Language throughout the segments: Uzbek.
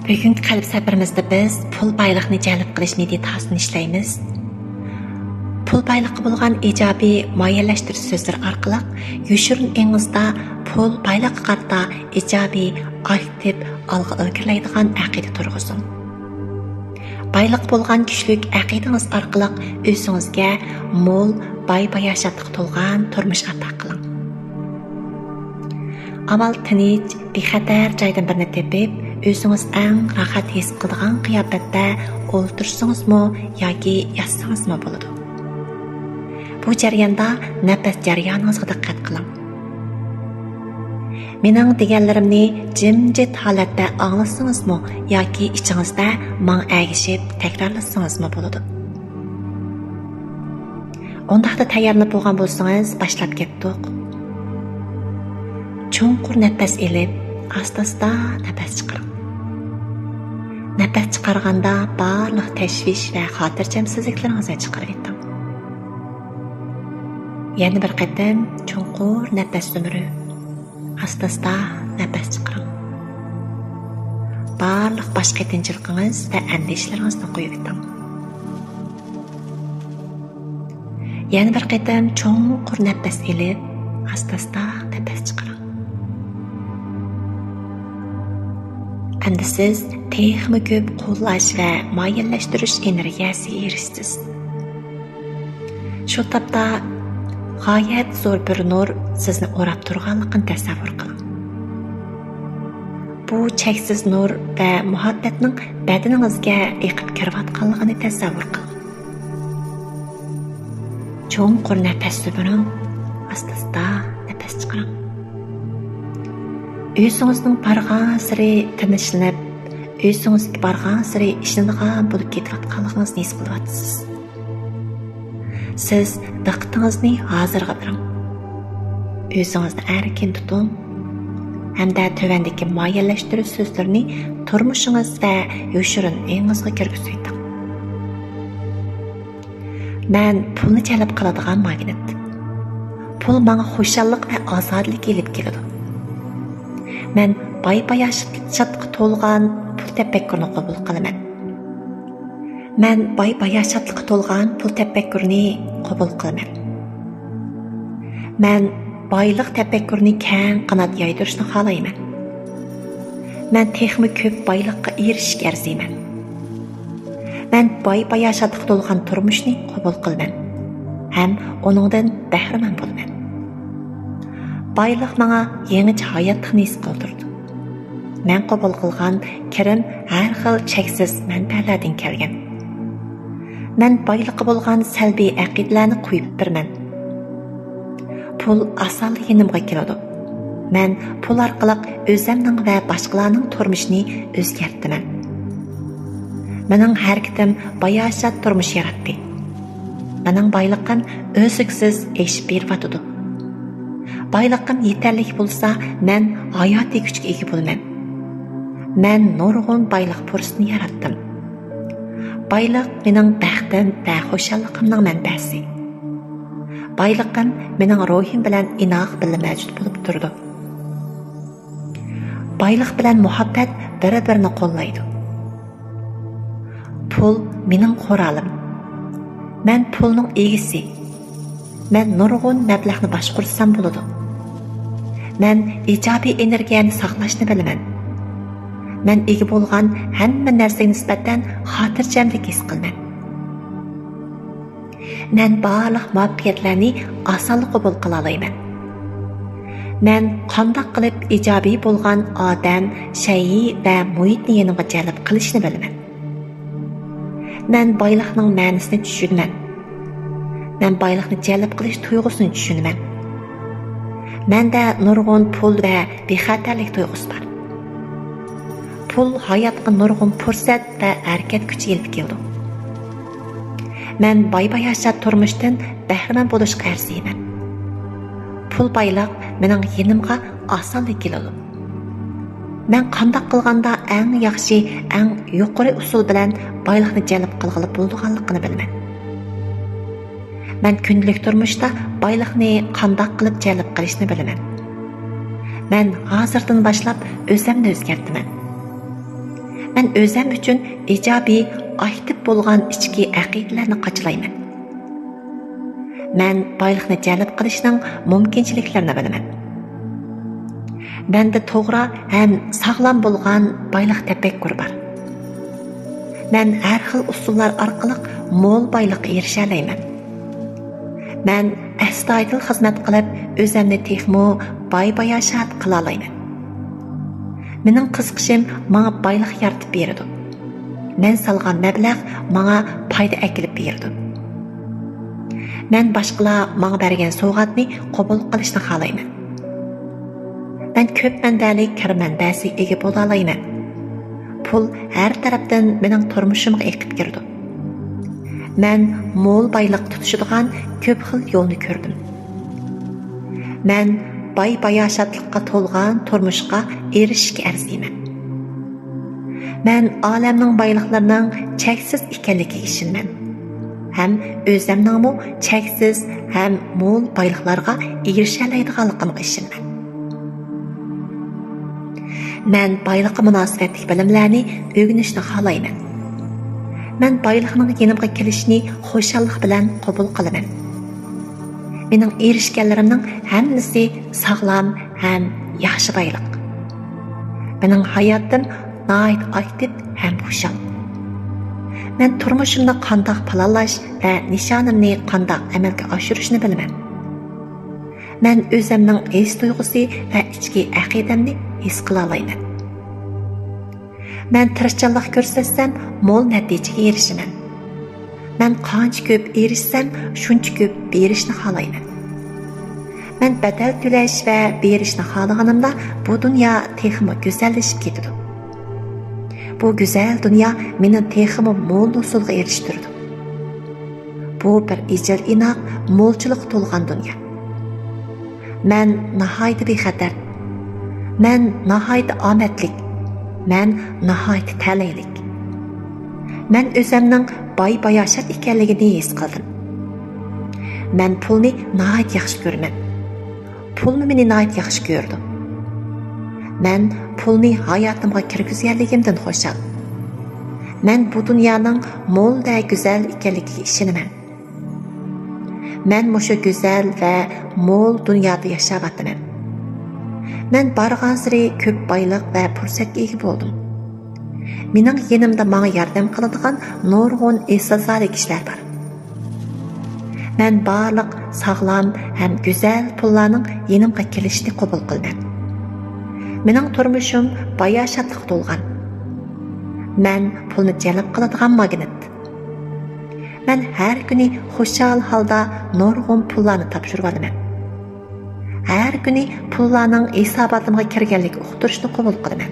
Bugungi qalb safarimizda biz pul boyliqni jalb qilish meditatsiyasini ishlaymiz. Pul boyliqqa bo'lgan ijobiy muayyanlashtirish so'zlari orqali yoshirin o'ngizda pul boyliqqa qarata ijobiy, aktiv, olg'a ilgarilaydigan aqida turg'izing. Boyliq bo'lgan kuchlik aqidangiz orqali o'zingizga mo'l, boy-bayashatliq to'lgan turmush ato qiling. Amal tinch, bexatar joydan birini tepib, o'zingiz eng rohat his qiladigan qiyofatda o'ltirsangizmi yoki yotsangizmi bo'ladi. Bu jarayonda nafas jarayoningizga diqqat qiling. Mening deganlarimni jimjit holatda anglasangizmi yoki ichingizda man agishib takrorlasangizmi bo'ladi. Undaqda tayyorlanib bo'lgan bo'lsangiz, boshlab ketdik. Cho'nqur nafas elib, asta-asta nafas chiqaring. Nafas chiqarganda barliq tashvish va xotirjamsizliklaringizni chiqarib eting. Yana bir qatam cho'nqur nafas o'miri. Asta-asta nafas chiqaring. Barliq boshqa tinchligingiz va andishlaringizni qo'yib eting. Yana bir qatam cho'nqur nafas elib, asta-asta nafas chiqaring. Endi siz texmi ko'p qo'llash va muayyanlashtirish energiyasiga erishsiz. Shu topda g'oyat zo'r bir nur sizni o'rab turganligini tasavvur qiling. Bu cheksiz nur va muhabbatning badaningizga eqib kirayotganligini tasavvur qiling. Cho'nqur nafas oling, asta-asta nafas chiqaring. O'zingizning bargan siri tinchlanib, o'zingizga bargan siri ishlangan bo'lib ketayotganligingizni his qilyapsiz. Siz diqqatingizni hozirga bering. O'zingizni erkin tuting hamda tövandagi muayyanlashtirish so'zlarini turmushingiz va yoshirin o'ngizga kirgizing. Men pulni jalb qiladigan magnit. Pul menga xushallik va ozodlik elib keladi. Men boy-bayashatlikqa to'lgan pul tafakkurni qabul qilaman. Men boy-bayashatlikqa to'lgan pul tafakkurni qabul qilaman. Men boylik tafakkurni keng qanot yoydirishni xohlayman. Men texmi ko'p boylikqa erishishga arziyman. Men boy-bayashatlikqa to'lgan turmushni qabul qilaman. Ham uningdan bahramand bo'laman. Boylik menga yangicha hayotni his qildirdi. Men qabul qilgan kirim har xil cheksiz manfaatlardan kelgan. Men boylikqa bo'lgan salbiy aqidalarni qo'yib biraman. Pul asal yenimga keladi. Men pul orqali o'zimning va boshqalarning turmushini o'zgartiraman. Mening harakatim bayashat turmush yaratdi. Mening boyliqim o'ziksiz eshib beriyotdi. Boyliqim yetarli bo'lsa, men hayotiy kuchga ega bo'laman. Men nurg'un boyliq fursatini yaratdim. Boyliq mening baxtim va xushalligimning manbasi. Boyliqim mening ruhim bilan inoq bilan mavjud bo'lib turdi. Boyliq bilan muhabbat bir-birini qo'llaydi. Pul mening qo'ralim. Men pulning egisi. Men nurg'un mablag'ni boshqarsam bo'ladi. Men ijobiy energiyani saqlashni bilaman. Men ega bo'lgan hamma narsaga nisbatan xotirjamlik his qilaman. Men barliq muvaffaqiyatlarni osonlik qabul qila olaman. Men qanday qilib ijobiy bo'lgan odam, shay va muhitni yanimga jalb qilishni bilaman. Men boyliqning ma'nosini tushunaman. Men boyliqni jalb qilish tuyg'usini tushunaman. Menda nurg'un pul va bexatarlik tuyg'usi bor. Pul hayotga nurg'un fursat va harakat kuchi elib keldi. Men boy-bayashat turmushdan bahramand bo'lishga arziyman. Pul boyliq mening yenimga osonlik keladi. Men qanday qilganda eng yaxshi, eng yuqori usul bilan boyliqni jalb qilg'ili bo'lganligini bilaman. Men kundalik turmushda boyliqni qanday qilib jalb qilishni bilaman. Men hozirdan boshlab o'zimni o'zgartiraman. Mən özüm üçün ijobiy, aktiv bo'lgan ichki aqidalarni qachilayman. Mən boyliqni jalb qilishning mumkinchiliklarini bilaman. Menda to'g'ri ham sog'lom bo'lgan boyliq tafakkuri bor. Mən har xil usullar orqali mo'l boyliqqa erisha olmayman. Mən astoydil xizmat qilib, o'zimni texmo boy-bayashat qila olmayman. Mening qiziqishim menga boyliq yaratib beradi. Men salgan mablag' menga foyda kelib beradi. Men boshqalar menga bergan sovg'atni qabul qilishni xohlayman. Men ko'p manbalik kirim manbasiga ega bo'la olmayman. Pul har tarafdan mening turmushimga eqib kirdi. Men mo'l boyliq tutishadigan ko'p xil yo'lni ko'rdim. Men boy-bayashatlikqa to'lgan turmushga erishishga arziyman. Men olamning boyliqlarining cheksiz ekanligiga ishonaman. Ham o'zimning cheksiz ham mo'l boyliqlarga erisha oladiganligimga ishonaman. Men boyliqqa munosabatli bilimlarni o'rganishni xohlayman. Men boyliqning yanimga kelishini xushallik bilan qabul qilaman. Mening erishganlarimning hammasi sog'lom ham yaxshi boyliq. Mening hayotim nihoyat aktiv ham xushal. Men turmushimni qandoq planlash va nishonimni qandoq amalga oshirishni bilaman. Men o'zimning his tuyg'usi va ichki aqidamni his qila olmayman. Men tirishchilik ko'rsatsam, mo'l natijaga erishaman. Men qancha ko'p erishsam, shuncha ko'p berishni xohlayman. Men badal to'lash va berishni xohlaganimda bu dunyo texmo go'zallashib ketadi. Bu go'zal dunyo meni texmo mo'l usulga erishtirdi. Bu bir ijil inoq, mo'lchilik to'lgan dunyo. Men nihoyat bexatar. Men nihoyat omadlik. Men nihoyat talaylik. Men o'zimning boy-bayashat ekanligini his qildim. Men pulni nihoyat yaxshi ko'raman. Pulni meni nihoyat yaxshi ko'rdi. Men pulni hayotimga kirgizganligimdan xursand. Men bu dunyoning mo'l va go'zal ekanligiga ishonaman. Men mushu go'zal va mo'l dunyoda yashayapman. Men bargan sari ko'p boyliq va fursatga ega bo'ldim. Mening yenimda menga yordam qiladigan nurg'un esasali kishilar bor. Men barliq sog'lom ham go'zal pullarning yenimga kelishini qabul qildim. Mening turmushim bayashatlik to'lgan. Men pulni jalb qiladigan magnit. Men har kuni xushal holda nurg'un pullarni topshirib olaman. Har kuni pullarning hisobotimga kirganligi uqtirishni qabul qilaman.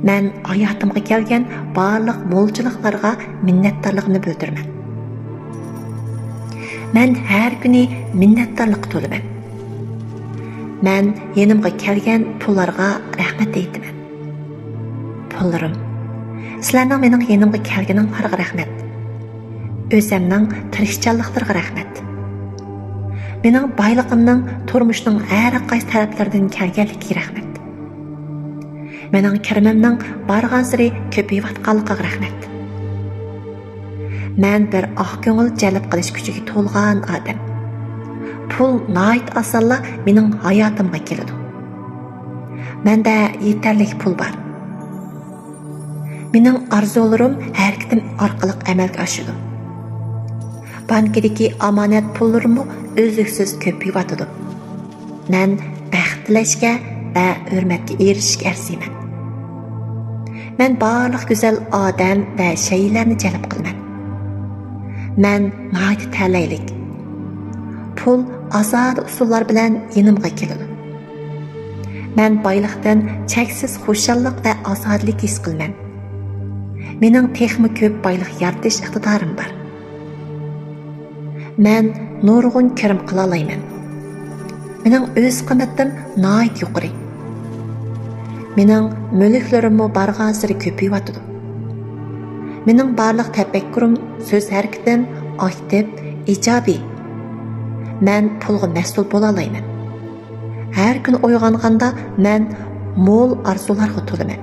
Men hayotimga kelgan barliq mo'lchiliklarga minnatdorligimni bildiraman. Men har kuni minnatdorlik to'laman. Men yenimga kelgan pullarga rahmat aytaman. Pullarim, sizlarning mening yenimga kelganinglarga rahmat. O'zimning tirishchanliklariga rahmat. Mening boyligimning turmushning har qaysi taraflaridan kelganligiga rahmat. Mening kirimimning bargan sari ko'payayotganligiga rahmat. Men bir oq ko'ngil jalb qilish kuchiga to'lgan odam. Pul nihoyat osonla mening hayotimga keladi. Menda yetarli pul bor. Mening orzularim harakatim orqali amalga oshadi. Bankadagi omonat pullarimni o'zliksiz ko'payotadi. Men baxt tilashga va hurmatga erishishga arziyman. Men barliq go'zal odam va shaylarni jalb qilaman. Men nihoyat talaylik. Pul azod usullar bilan yenimga keladi. Men boyliqdan cheksiz xushallik va ozodlik his qilaman. Mening texmi ko'p boyliq yaratish iqtidorim bor. Men nurg'un kirim qila olmayman. Mening o'z qiymatim nihoyat yuqori. Mening mulklarimmo bargan sari ko'payotdi. Mening barliq tafakkurim, so'z harakatim aktiv, ijobiy. Men pulga mas'ul bo'la olmayman. Har kun uyg'onganda men mo'l orzularga to'laman.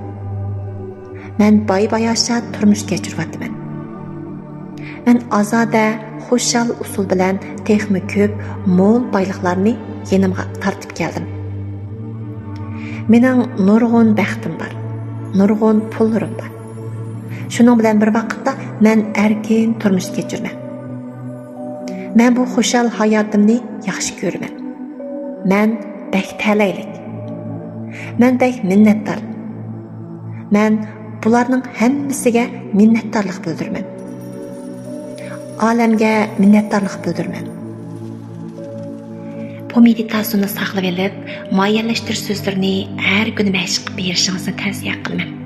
Mən bay-bayasha turmuş keçiryapman. Mən azoda, xushal usul bilan texmi ko'p, mo'l boyliqlarni yenimga tartib keldim. Mening nurg'un baxtim bor, nurg'un pullarim bor. Shuning bilan bir vaqtda men erkin turmush kechiraman. Men bu xushal hayotimni yaxshi ko'raman. Men bek talaylik. Men bek minnatdor. Men bularning hammasiga minnatdorlik bildiraman. Olamga minnatdorlik bildiraman. Bu meditatsiyani saqlab olib, muayyanlashtirish so'zlarini har kuni mashq qilib berishingizni tavsiya qilaman.